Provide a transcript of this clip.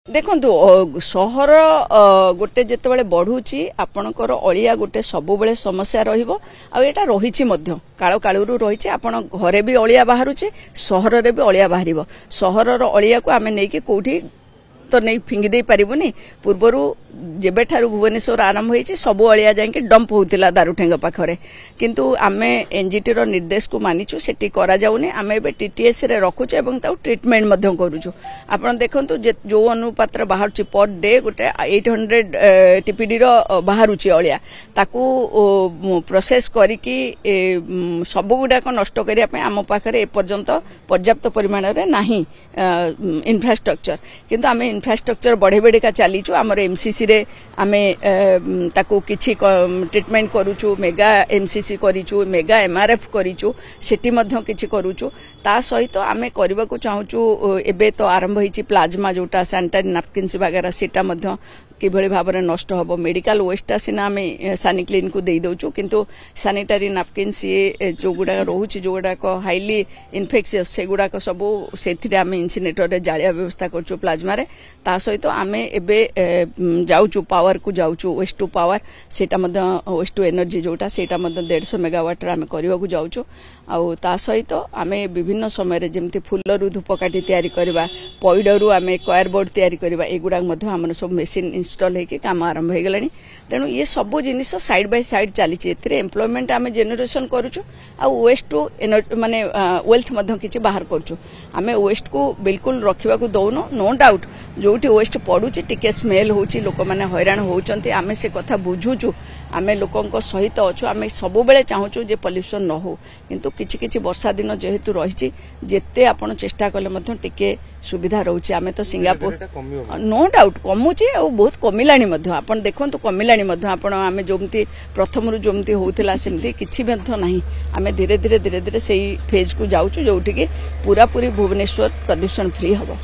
देखो सहर गोटे जिते बढ़ुची आपणकर अलिया गोटे सब समस्या रहा रही काल कालू रही आपण घरे भी अलिया बाहर सहर भी अलिया बाहर सहर अलिया को आम नहीं कौटी तो नहीं फिंगी दे पारिबुनी पूर्वर जेबेठारु भुवनेश्वर आरंभ होईची सब अलिया जाके डंप होतिला दारुठेंग पाखरे किंतु आमे एनजीटी रो निर्देश को मानिचु सेठी करा जाउनी आमे बे टीटीएस रे रखुछु एवं ताउ ट्रीटमेंट मध्य करूछु आपण देखंतु जो अनुपात रे बाहरची पर डे गोटे 800 टीपीडी रो बाहरुची अलिया ताकू प्रोसेस करिकी सब गुडाक नष्ट करिया पे आम पाखरे ए पर्यंत पर्याप्त परिमाण रे नाही इंफ्रास्ट्रक्चर किंतु आमे इंफ्रास्ट्रक्चर बढ़े बढ़ेका चलीचु आमर एमसीसी रे आमे ताकू किछि ट्रीटमेंट करूछु मेगा एमसीसी करिचु मेगा एमआरएफ करिचु सेठी मध्य किछि करूछु ता सहित आमे करबा को चाहूछु एबे तो आरंभ होईची प्लाज्मा जोटा सैनिटरी नैपकिन्स वगैरह सेटा मध्य किभଳି भाବରେ नष्ट हबो मेडिकल वेस्टा सिना आमे सानिक्लिन को देई दोचु किंतु सैनिटरी नैपकिन्स ये जो गुडा रहउची जो गुडा को हाईली इन्फेक्शियस से गुडा को सब सेथिरे आमे इन्सिनेटर रे जालिया व्यवस्था करचु प्लाज्मा रे ता सहित आमे एबे जाउचु पावर को जाउचु वेस्ट टू पावर सेटा मध्य वेस्ट टू एनर्जी जोटा सेटा मध्य 150 मेगावाट रे आमे करबा को जाउचु आउ ता सहित आमे विभिन्न समय रे जेमति फुलरु धूपकाठी तयारी करबा पइडरु आमे कयर बोर्ड तयारी करबा एगुडा मध्य हमर सब मशीन इंस्टॉल होके काम आरंभ हो गलानी तेणु ये सब जिनिस साइड बाय साइड चली एम्प्लॉयमेंट आम जेनेरेशन करूँ आ वेस्ट टू माने वेल्थ मध्य किछि बाहर करूँ आम वेस्ट को बिल्कुल रखा दौनु नो डाउट जोटी वेस्ट पड़ुची टिके स्मेल होची लोक माने हैरान होउचंती आमे से कथा बुझुचु आमे लोकंक सहित अच्छु आमे सब बेले चाहूचु जे पॉल्यूशन न हो किंतु किछि किछि वर्षा दिन जेहेतु रही जेते आपण चेष्टा कले मध्य टिके सुविधा रहउची आमे तो सिंगापुर नो डाउट कमुची आ बहुत कमिलानी मध्य आपण देखंतु कमिलानी मध्य आपण आमे जोमती प्रथम रु जोमती होउथिला सेमती किछि मध्य नाही आमे धीरे धीरे सेही फेज को जाउचु जोठी कि पूरा पूरी भुवनेश्वर प्रदूषण फ्री हबो।